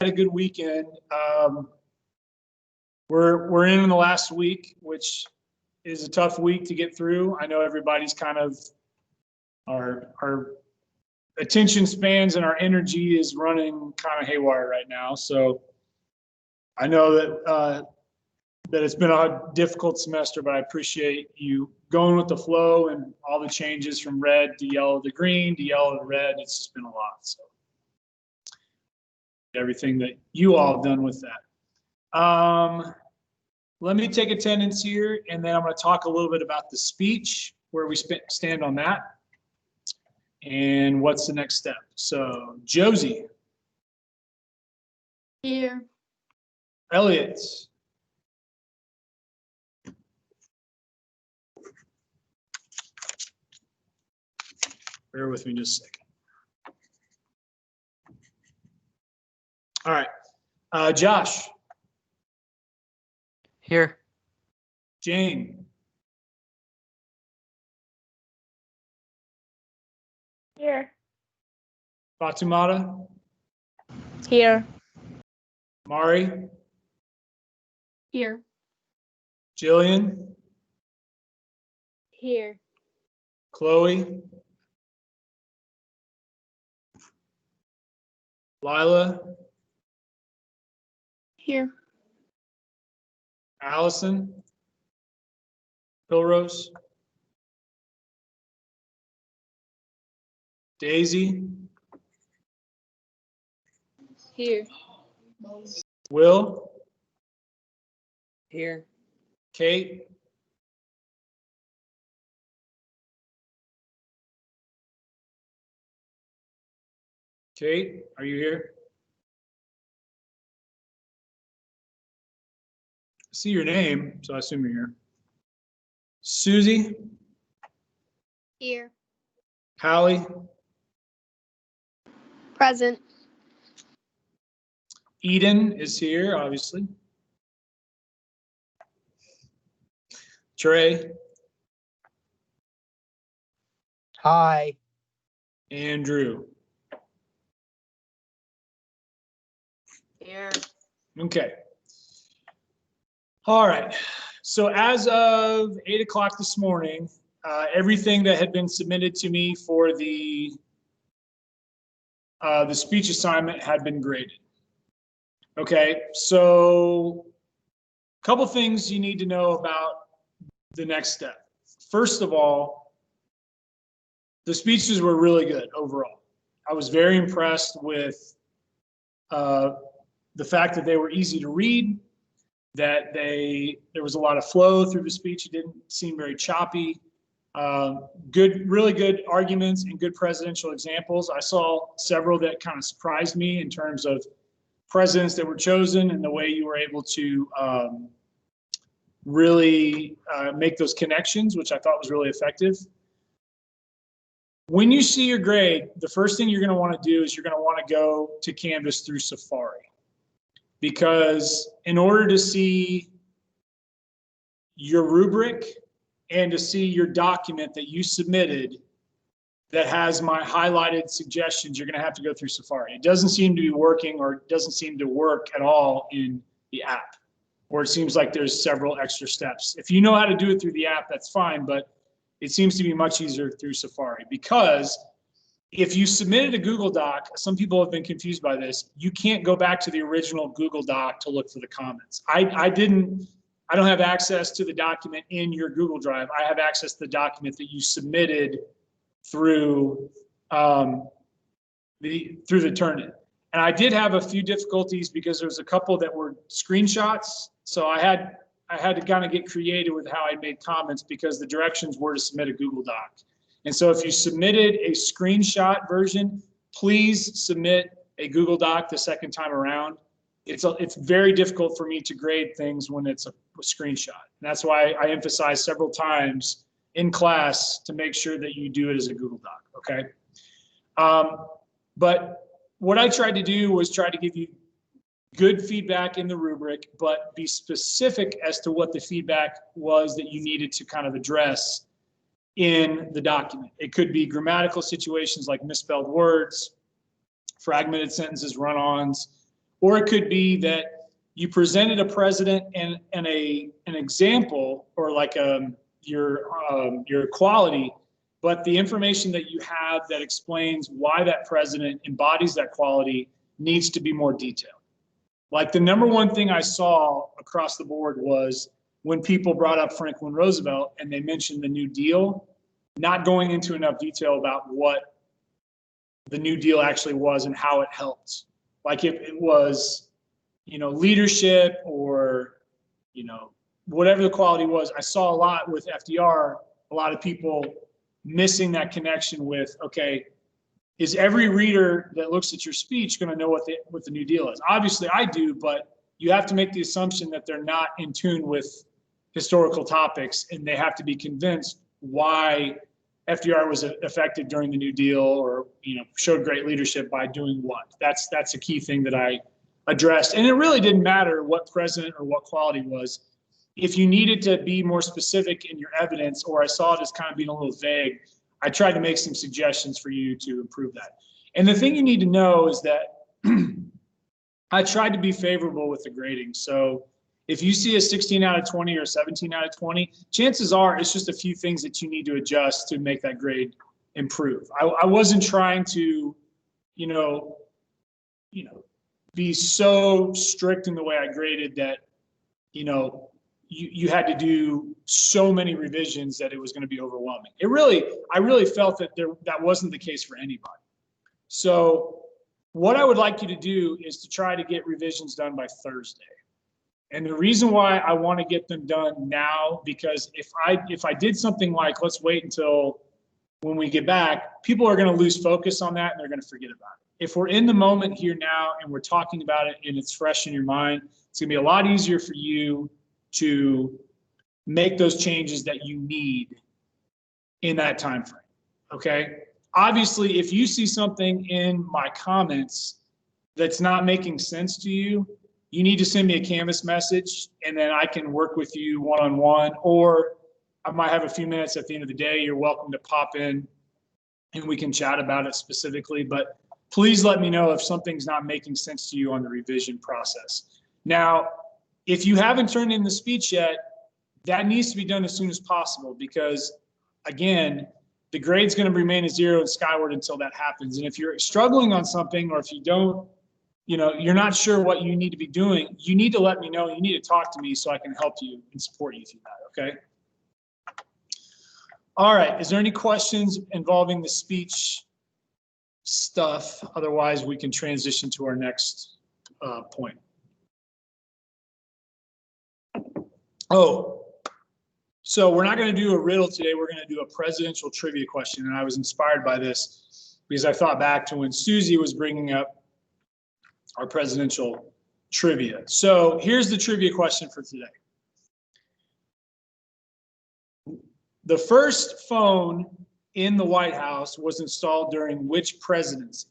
a good weekend. We're in the last week, which is a tough week to get through. I know everybody's kind of our attention spans and our energy is running kind of haywire right now. So I know that that it's been a difficult semester, but I appreciate you going with the flow and all the changes from red to yellow to green to yellow to red. It's just been a lot. So everything that you all have done with that. Let me take attendance here, and then I'm going to talk a little bit about the speech, where we stand on that, and what's the next step. So Josie. Here. Elliot. Bear with me just a second. All right. Josh. Here. Jane. Here. Fatumata. Here. Mari. Here. Jillian. Here. Chloe. Lila. Here. Allison. Pilrose. Daisy. Here. Will. Here. Kate. Kate, are you here? I see your name, so I assume you're here. Susie. Here. Hallie. Present. Eden is here, obviously. Trey. Hi. Andrew. Here. Okay. All right. So as of 8 o'clock this morning, everything that had been submitted to me for the speech assignment had been graded. Okay, so a couple things you need to know about the next step. First of all, the speeches were really good overall. I was very impressed with the fact that they were easy to read, that there was a lot of flow through the speech. It didn't seem very choppy. Really good arguments and good presidential examples. I saw several that kind of surprised me in terms of presidents that were chosen and the way you were able to really make those connections, which I thought was really effective. When you see your grade, the first thing you're going to want to do is you're going to want to go to Canvas through Safari. Because in order to see your rubric and to see your document that you submitted that has my highlighted suggestions, you're going to have to go through Safari. It doesn't seem to be working, or it doesn't seem to work at all in the app, or it seems like there's several extra steps. If you know how to do it through the app, that's fine, but it seems to be much easier through Safari, because if you submitted a Google Doc, some people have been confused by this, you can't go back to the original Google Doc to look for the comments. I don't have access to the document in your Google Drive. I have access to the document that you submitted through the Turnitin. And I did have a few difficulties because there was a couple that were screenshots. So I had to kind of get creative with how I made comments, because the directions were to submit a Google Doc. And so if you submitted a screenshot version, please submit a Google Doc the second time around. It's very difficult for me to grade things when it's a screenshot. And that's why I emphasize several times in class to make sure that you do it as a Google Doc, okay? But what I tried to do was try to give you good feedback in the rubric, but be specific as to what the feedback was that you needed to kind of address in the document. It could be grammatical situations like misspelled words, fragmented sentences, run-ons, Or it could be that you presented a president and an example, or like your quality, but the information that you have that explains why that president embodies that quality needs to be more detailed. Like the number one thing I saw across the board was when people brought up Franklin Roosevelt and they mentioned the New Deal, not going into enough detail about what the New Deal actually was and how it helped. Like if it was, leadership or, whatever the quality was. I saw a lot with FDR, a lot of people missing that connection with, okay, is every reader that looks at your speech going to know what the New Deal is? Obviously I do, but you have to make the assumption that they're not in tune with historical topics, and they have to be convinced why FDR was effective during the New Deal, or showed great leadership by doing what. That's a key thing that I addressed. And it really didn't matter what president or what quality was. If you needed to be more specific in your evidence, or I saw it as kind of being a little vague, I tried to make some suggestions for you to improve that. And the thing you need to know is that I tried to be favorable with the grading. So if you see a 16 out of 20 or 17 out of 20, chances are it's just a few things that you need to adjust to make that grade improve. I wasn't trying to, be so strict in the way I graded that, you had to do so many revisions that it was going to be overwhelming. I really felt that that wasn't the case for anybody. So what I would like you to do is to try to get revisions done by Thursday. And the reason why I want to get them done now, because if I did something like, let's wait until when we get back, people are going to lose focus on that and they're going to forget about it. If we're in the moment here now and we're talking about it and it's fresh in your mind, it's going to be a lot easier for you to make those changes that you need in that time frame. Okay? Obviously, if you see something in my comments that's not making sense to you, you need to send me a Canvas message, and then I can work with you one-on-one, or I might have a few minutes at the end of the day. You're welcome to pop in and we can chat about it specifically, but please let me know if something's not making sense to you on the revision process. Now, if you haven't turned in the speech yet, that needs to be done as soon as possible, because again, the grade's going to remain a 0 and skyward until that happens. And if you're struggling on something, or if you don't, you're not sure what you need to be doing, you need to let me know. You need to talk to me so I can help you and support you through that, okay? All right, is there any questions involving the speech stuff? Otherwise, we can transition to our next point. Oh, so we're not going to do a riddle today. We're going to do a presidential trivia question. And I was inspired by this because I thought back to when Susie was bringing up our presidential trivia. So here's the trivia question for today. The first phone in the White House was installed during which presidency?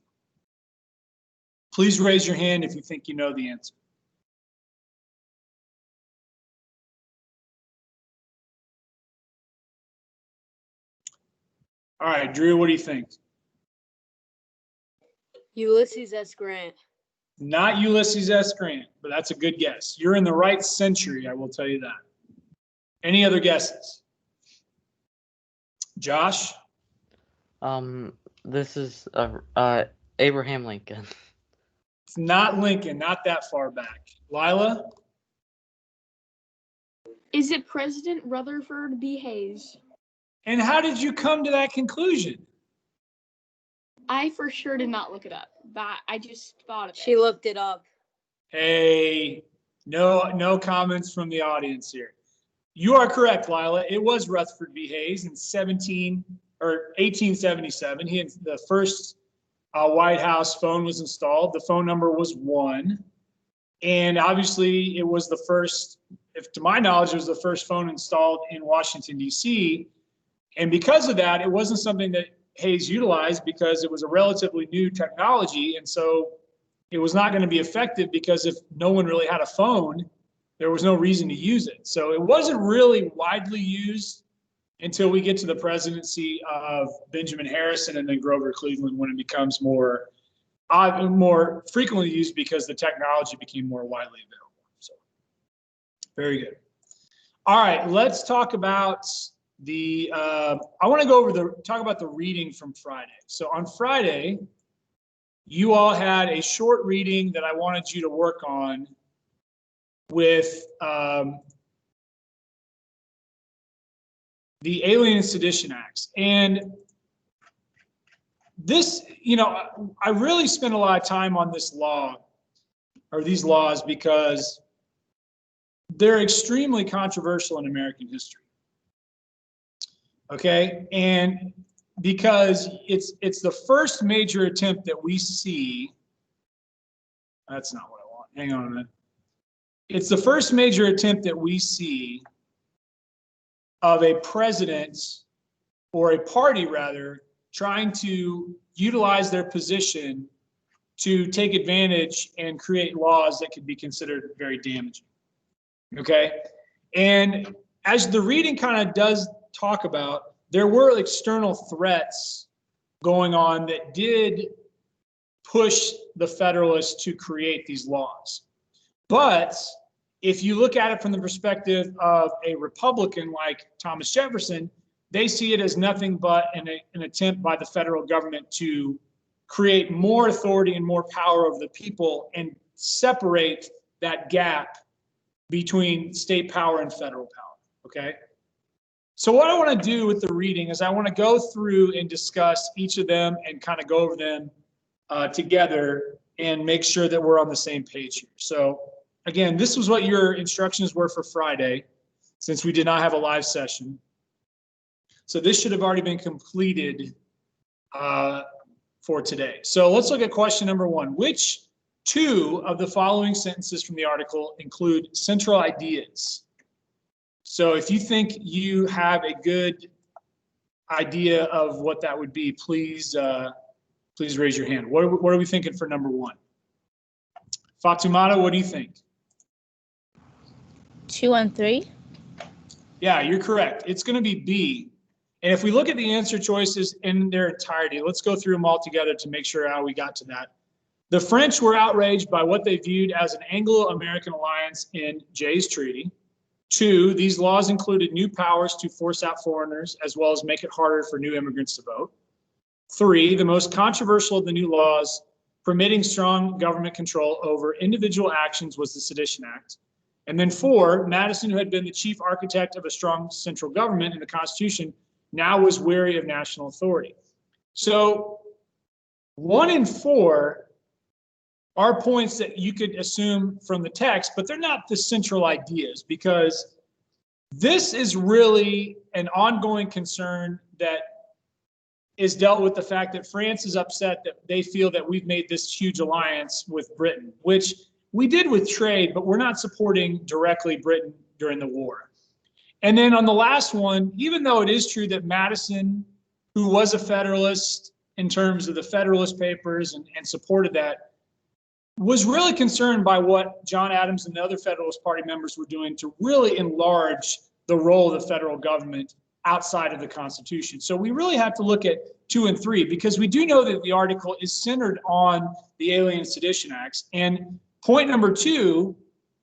Please raise your hand if you think you know the answer. All right, Drew, what do you think? Ulysses S. Grant. Not Ulysses S. Grant, but that's a good guess. You're in the right century, I will tell you that. Any other guesses? Josh? This is Abraham Lincoln. It's not Lincoln, not that far back. Lila? Is it President Rutherford B. Hayes? And how did you come to that conclusion? I for sure did not look it up. I just thought of it. She looked it up. Hey, no comments from the audience here. You are correct, Lila. It was Rutherford B. Hayes in 1877. He had the first White House phone was installed. The phone number was 1. And obviously it was the first, if to my knowledge, it was the first phone installed in Washington, D.C. And because of that, it wasn't something that Hayes utilized because it was a relatively new technology. And so it was not going to be effective because if no one really had a phone, there was no reason to use it. So it wasn't really widely used until we get to the presidency of Benjamin Harrison and then Grover Cleveland, when it becomes more more frequently used because the technology became more widely available. So, very good. All right, let's talk about the. I want to go over talk about the reading from Friday. So on Friday, you all had a short reading that I wanted you to work on with the Alien and Sedition Acts. And this, I really spent a lot of time on this law, or these laws, because they're extremely controversial in American history. Okay, and because it's the first major attempt that we see. That's not what I want. Hang on a minute. It's the first major attempt that we see of a president, or a party rather, trying to utilize their position to take advantage and create laws that could be considered very damaging. Okay, and as the reading kind of does talk about, there were external threats going on that did push the Federalists to create these laws. But if you look at it from the perspective of a Republican like Thomas Jefferson, they see it as nothing but an attempt by the federal government to create more authority and more power over the people and separate that gap between state power and federal power, okay? So what I want to do with the reading is I want to go through and discuss each of them and kind of go over them together and make sure that we're on the same page here. So again, this was what your instructions were for Friday, since we did not have a live session. So this should have already been completed for today. So let's look at question number 1. Which 2 of the following sentences from the article include central ideas? So if you think you have a good idea of what that would be, please raise your hand. What are we thinking for number 1? Fatumata, what do you think? 2 and 3. Yeah, you're correct. It's going to be B. And if we look at the answer choices in their entirety, let's go through them all together to make sure how we got to that. The French were outraged by what they viewed as an Anglo-American alliance in Jay's Treaty. 2, these laws included new powers to force out foreigners, as well as make it harder for new immigrants to vote. 3, the most controversial of the new laws permitting strong government control over individual actions was the Sedition Act. And then 4, Madison, who had been the chief architect of a strong central government in the Constitution, now was weary of national authority. So 1 and 4 are points that you could assume from the text, but they're not the central ideas, because this is really an ongoing concern that is dealt with the fact that France is upset that they feel that we've made this huge alliance with Britain, which we did with trade, but we're not supporting directly Britain during the war. And then on the last one, even though it is true that Madison, who was a Federalist in terms of the Federalist Papers and supported that, was really concerned by what John Adams and the other Federalist Party members were doing to really enlarge the role of the federal government outside of the Constitution. So we really have to look at 2 and 3, because we do know that the article is centered on the Alien and Sedition Acts. And point number 2,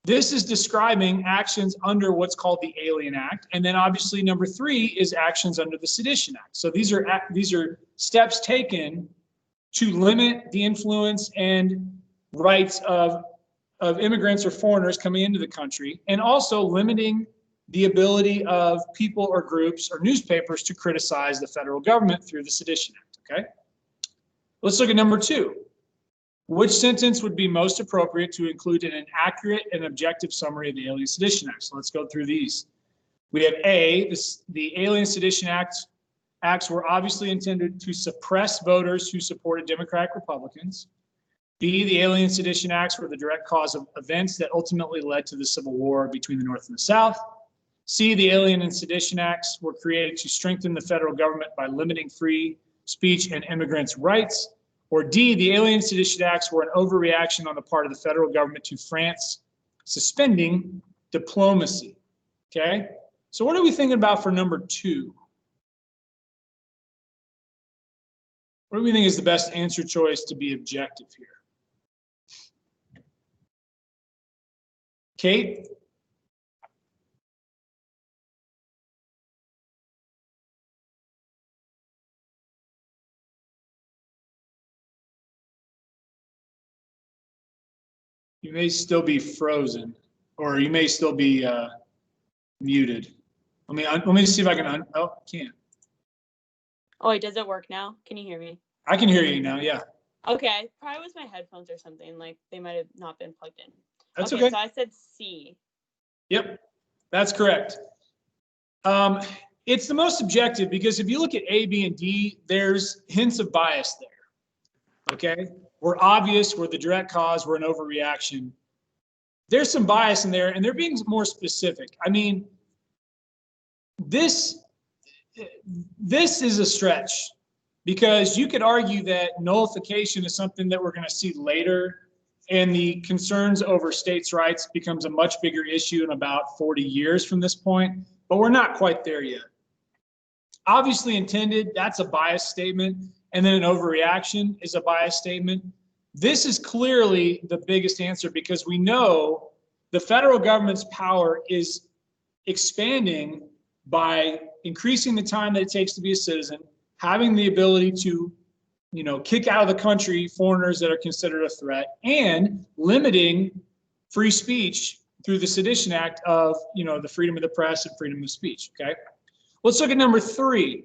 this is describing actions under what's called the Alien Act. And then obviously number 3 is actions under the Sedition Act. So these are steps taken to limit the influence and rights of immigrants or foreigners coming into the country, and also limiting the ability of people or groups or newspapers to criticize the federal government through the Sedition Act, okay? Let's look at number 2. Which sentence would be most appropriate to include in an accurate and objective summary of the Alien Sedition Act? So let's go through these. We have A, the Alien Sedition Acts were obviously intended to suppress voters who supported Democratic Republicans. B, the Alien Sedition Acts were the direct cause of events that ultimately led to the Civil War between the North and the South. C, the Alien and Sedition Acts were created to strengthen the federal government by limiting free speech and immigrants' rights. Or D, the Alien Sedition Acts were an overreaction on the part of the federal government to France suspending diplomacy. Okay, so what are we thinking about for number 2? What do we think is the best answer choice to be objective here? Kate? You may still be frozen, or you may still be muted. Let me see if I can. Oh, I can't. Oh, wait, does it work now? Can you hear me? I can hear you now. Yeah. Okay, probably was my headphones or something. Like they might have not been plugged in. That's okay. So I said C. Yep, that's correct. It's the most objective because if you look at A, B, and D, there's hints of bias there. Okay, we're obvious, we're the direct cause, we're an overreaction. There's some bias in there, and they're being more specific. I mean, this is a stretch because you could argue that nullification is something that we're going to see later, and the concerns over states' rights becomes a much bigger issue in about 40 years from this point, but we're not quite there yet. Obviously intended, that's a bias statement, and then an overreaction is a bias statement. This is clearly the biggest answer because we know the federal government's power is expanding by increasing the time that it takes to be a citizen, having the ability to, kick out of the country foreigners that are considered a threat, and limiting free speech through the Sedition Act of, the freedom of the press and freedom of speech, okay? Let's look at number 3.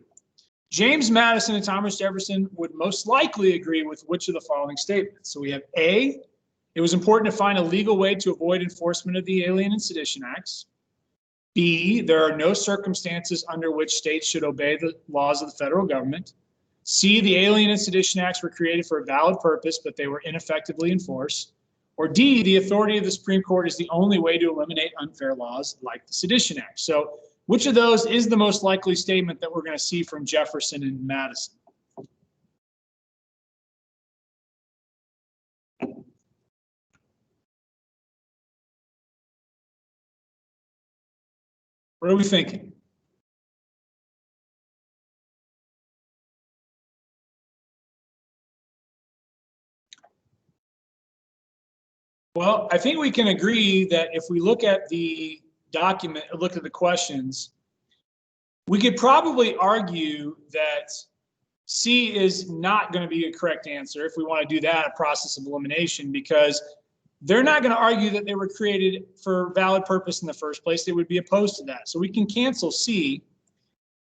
James Madison and Thomas Jefferson would most likely agree with which of the following statements? So we have A, it was important to find a legal way to avoid enforcement of the Alien and Sedition Acts. B, there are no circumstances under which states should obey the laws of the federal government. C, the Alien and Sedition Acts were created for a valid purpose, but they were ineffectively enforced. Or D, the authority of the Supreme Court is the only way to eliminate unfair laws like the Sedition Act. So which of those is the most likely statement that we're going to see from Jefferson and Madison? What are we thinking? Well, I think we can agree that if we look at the document, look at the questions, we could probably argue that C is not going to be a correct answer if we want to do that, a process of elimination, because they're not going to argue that they were created for valid purpose in the first place. They would be opposed to that. So we can cancel C.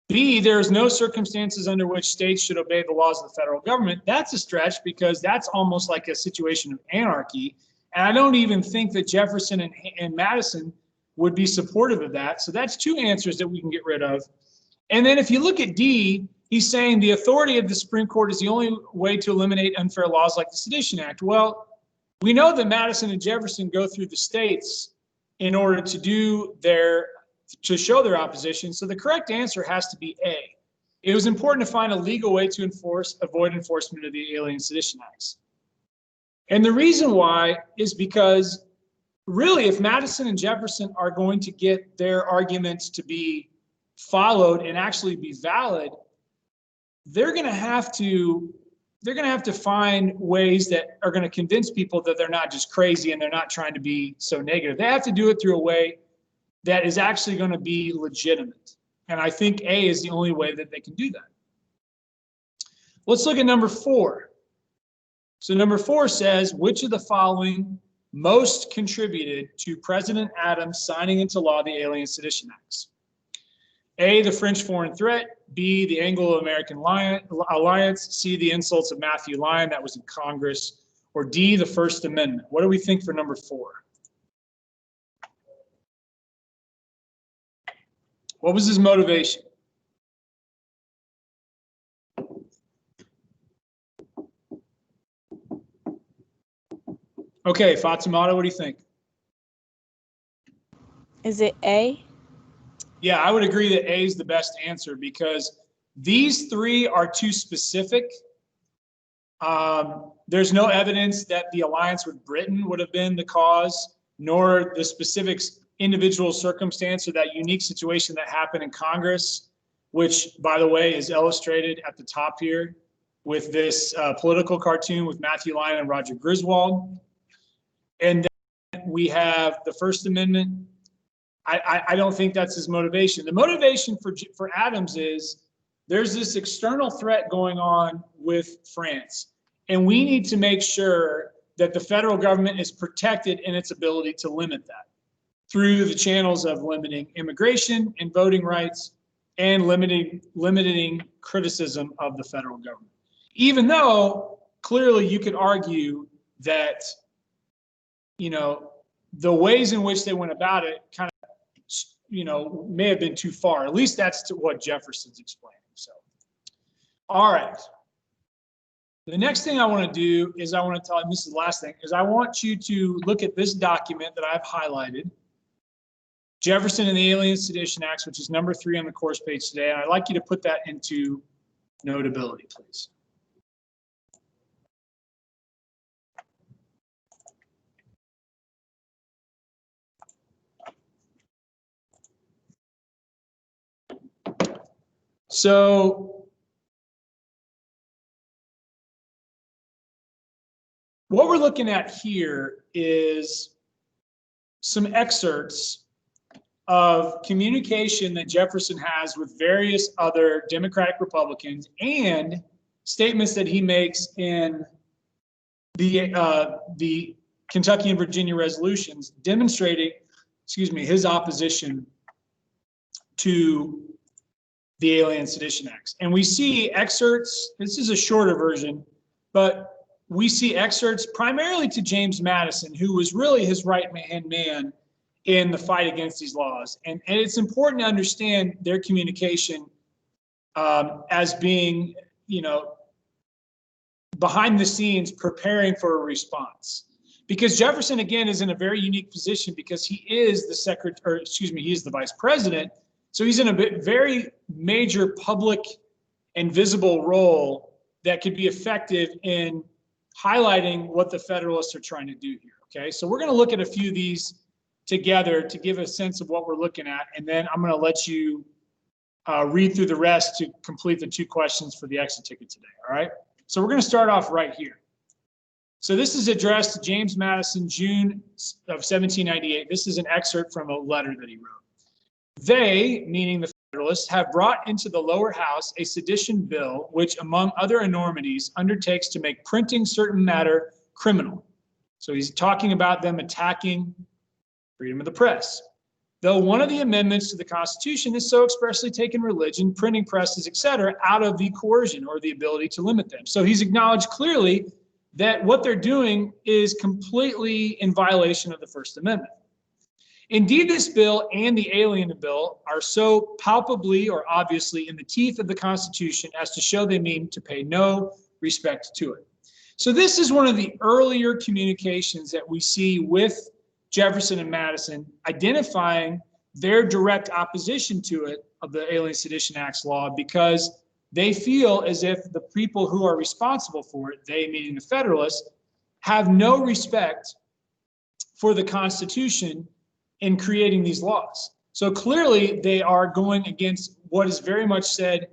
B, there is no circumstances under which states should obey the laws of the federal government. That's a stretch because that's almost like a situation of anarchy. And I don't even think that Jefferson and Madison would be supportive of that. So that's 2 answers that we can get rid of. And then if you look at D, he's saying the authority of the Supreme Court is the only way to eliminate unfair laws like the Sedition Act. Well, we know that Madison and Jefferson go through the states in order to show their opposition. So the correct answer has to be A. It was important to find a legal way to avoid enforcement of the Alien Sedition Acts. And the reason why is because really, if Madison and Jefferson are going to get their arguments to be followed and actually be valid, they're going to have to find ways that are going to convince people that they're not just crazy and they're not trying to be so negative. They have to do it through a way that is actually going to be legitimate. And I think A is the only way that they can do that. Let's look at number 4. So number 4 says, which of the following most contributed to President Adams signing into law the Alien Sedition Acts? A, the French foreign threat. B, the Anglo-American alliance. C, the insults of Matthew Lyon, that was in Congress. Or D, the First Amendment. What do we think for number 4? What was his motivation? Okay, Fatimata, what do you think? Is it A? Yeah, I would agree that A is the best answer because these 3 are too specific. There's no evidence that the alliance with Britain would have been the cause, nor the specific individual circumstance or that unique situation that happened in Congress, which, by the way, is illustrated at the top here. with this political cartoon with Matthew Lyon and Roger Griswold. And then we have the First Amendment. I don't think that's his motivation. The motivation for Adams is there's this external threat going on with France, and we need to make sure that the federal government is protected in its ability to limit that through the channels of limiting immigration and voting rights and limiting criticism of the federal government. Even though clearly you could argue that, you know, the ways in which they went about it kind of, you know, may have been too far. At least that's what Jefferson's explaining. So, all right. The next thing I want to do is I want to tell you, this is the last thing, is I want you to look at this document that I've highlighted, Jefferson and the Alien Sedition Acts, which is number 3 on the course page today. And I'd like you to put that into notability, please. So what we're looking at here is some excerpts of communication that Jefferson has with various other Democratic Republicans and statements that he makes in the Kentucky and Virginia resolutions demonstrating, his opposition to the Alien Sedition Acts. And we see excerpts, this is a shorter version, but we see excerpts primarily to James Madison, who was really his right-hand man in the fight against these laws. And it's important to understand their communication as being, you know, behind the scenes preparing for a response. Because Jefferson, again, is in a very unique position because he is the secretary, or excuse me, he is the vice president. So he's in a very major public and visible role that could be effective in highlighting what the Federalists are trying to do here, okay? So we're gonna look at a few of these together to give a sense of what we're looking at, and then I'm gonna let you read through the rest to complete the 2 questions for the exit ticket today, all right? So we're gonna start off right here. So this is addressed to James Madison, June of 1798. This is an excerpt from a letter that he wrote. They, meaning the Federalists, have brought into the lower house a sedition bill, which among other enormities undertakes to make printing certain matter criminal. So he's talking about them attacking freedom of the press. Though one of the amendments to the Constitution is so expressly taken religion, printing presses, etc., out of the coercion or the ability to limit them. So he's acknowledged clearly that what they're doing is completely in violation of the First Amendment. Indeed, this bill and the Alien Bill are so palpably or obviously in the teeth of the Constitution as to show they mean to pay no respect to it. So this is one of the earlier communications that we see with Jefferson and Madison identifying their direct opposition to it, of the Alien Sedition Act's law, because they feel as if the people who are responsible for it, they meaning the Federalists, have no respect for the Constitution in creating these laws. So clearly they are going against what is very much said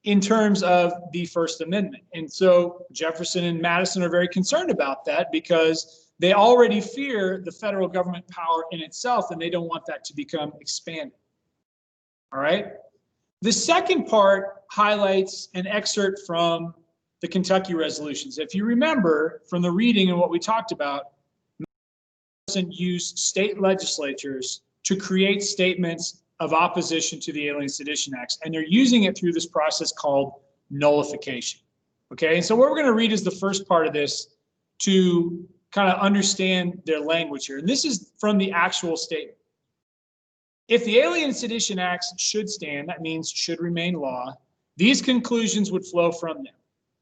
in terms of the First Amendment. And so Jefferson and Madison are very concerned about that because they already fear the federal government power in itself, and they don't want that to become expanded. All right. The second part highlights an excerpt from the Kentucky resolutions. If you remember from the reading and what we talked about, used state legislatures to create statements of opposition to the Alien Sedition Acts, and they're using it through this process called nullification. Okay, and so what we're going to read is the first part of this to kind of understand their language here. And this is from the actual statement. If the Alien Sedition Acts should stand, that means should remain law, these conclusions would flow from them: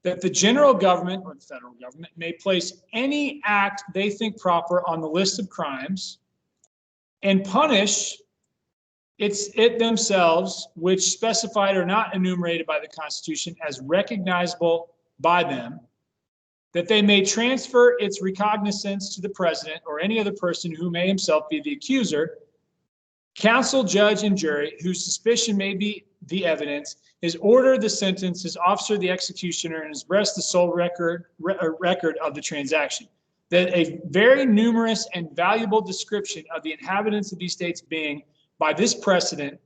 that the general government or the federal government may place any act they think proper on the list of crimes and punish it themselves, which specified or not enumerated by the Constitution as recognizable by them, that they may transfer its recognizance to the president or any other person who may himself be the accuser, counsel, judge, and jury, whose suspicion may be the evidence, his order the sentence, his officer the executioner, and his breast the sole record of the transaction. That a very numerous and valuable description of the inhabitants of these states being, by this precedent,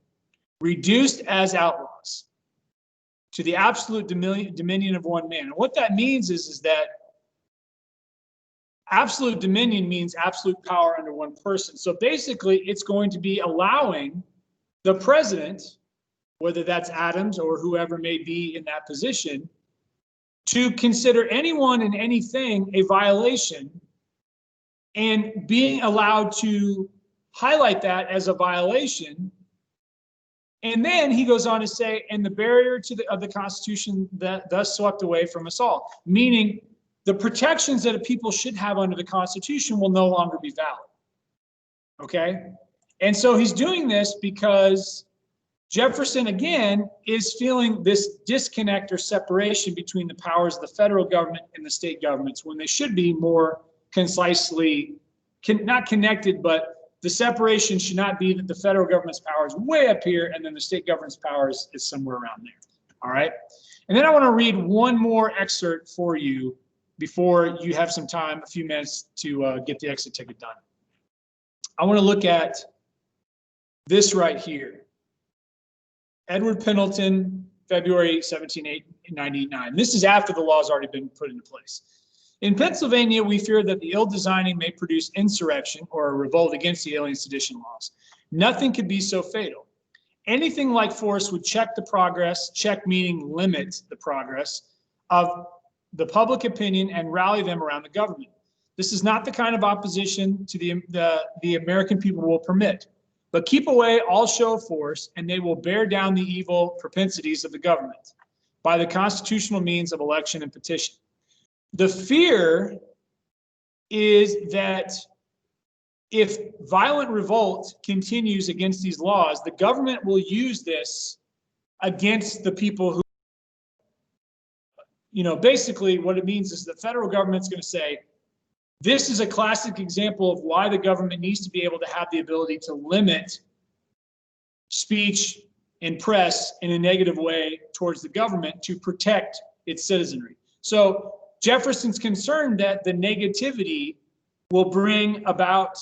reduced as outlaws to the absolute dominion of one man. And what that means is that absolute dominion means absolute power under one person. So basically, it's going to be allowing the president, whether that's Adams or whoever may be in that position, to consider anyone and anything a violation and being allowed to highlight that as a violation. And then he goes on to say, and the barrier of the Constitution that thus swept away from us all, meaning the protections that a people should have under the Constitution will no longer be valid. Okay? And so he's doing this because Jefferson, again, is feeling this disconnect or separation between the powers of the federal government and the state governments when they should be more concisely, not connected, but the separation should not be that the federal government's power is way up here and then the state government's power is somewhere around there. All right? And then I want to read one more excerpt for you before you have some time, a few minutes to get the exit ticket done. I want to look at this right here. Edward Pendleton, February 1799. This is after the law has already been put into place. In Pennsylvania, we fear that the ill-designing may produce insurrection or a revolt against the alien sedition laws. Nothing could be so fatal. Anything like force would check the progress, check meaning limit the progress of the public opinion and rally them around the government. This is not the kind of opposition to the American people will permit. But keep away all show of force, and they will bear down the evil propensities of the government by the constitutional means of election and petition. The fear is that if violent revolt continues against these laws, the government will use this against the people who, basically what it means is the federal government's going to say, this is a classic example of why the government needs to be able to have the ability to limit speech and press in a negative way towards the government to protect its citizenry. So Jefferson's concerned that the negativity will bring about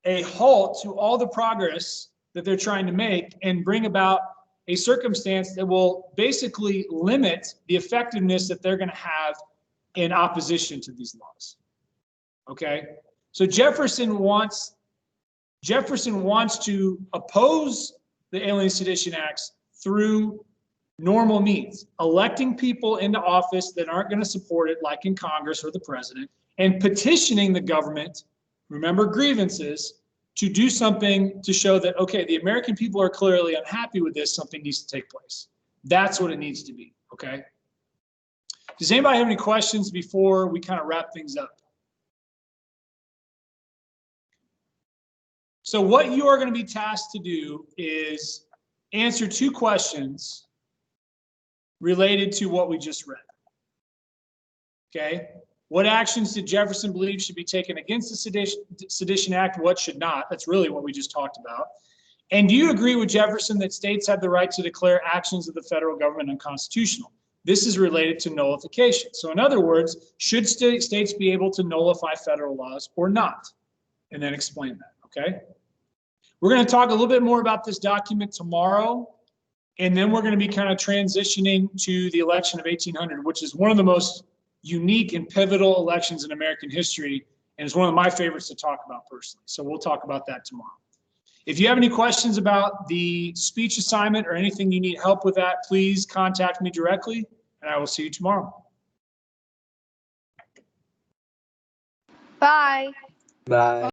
a halt to all the progress that they're trying to make and bring about a circumstance that will basically limit the effectiveness that they're going to have in opposition to these laws. Okay, so Jefferson wants to oppose the Alien Sedition Acts through normal means, electing people into office that aren't going to support it, like in Congress or the president, and petitioning the government, remember grievances, to do something to show that, okay, the American people are clearly unhappy with this, something needs to take place. That's what it needs to be, okay? Does anybody have any questions before we kind of wrap things up? So what you are going to be tasked to do is answer 2 questions related to what we just read. Okay? What actions did Jefferson believe should be taken against the Sedition Act? What should not? That's really what we just talked about. And do you agree with Jefferson that states have the right to declare actions of the federal government unconstitutional? This is related to nullification. So in other words, should states be able to nullify federal laws or not? And then explain that. Okay, we're going to talk a little bit more about this document tomorrow, and then we're going to be kind of transitioning to the election of 1800, which is one of the most unique and pivotal elections in American history, and it's one of my favorites to talk about personally. So we'll talk about that tomorrow. If you have any questions about the speech assignment or anything you need help with that, please contact me directly, and I will see you tomorrow. Bye. Bye.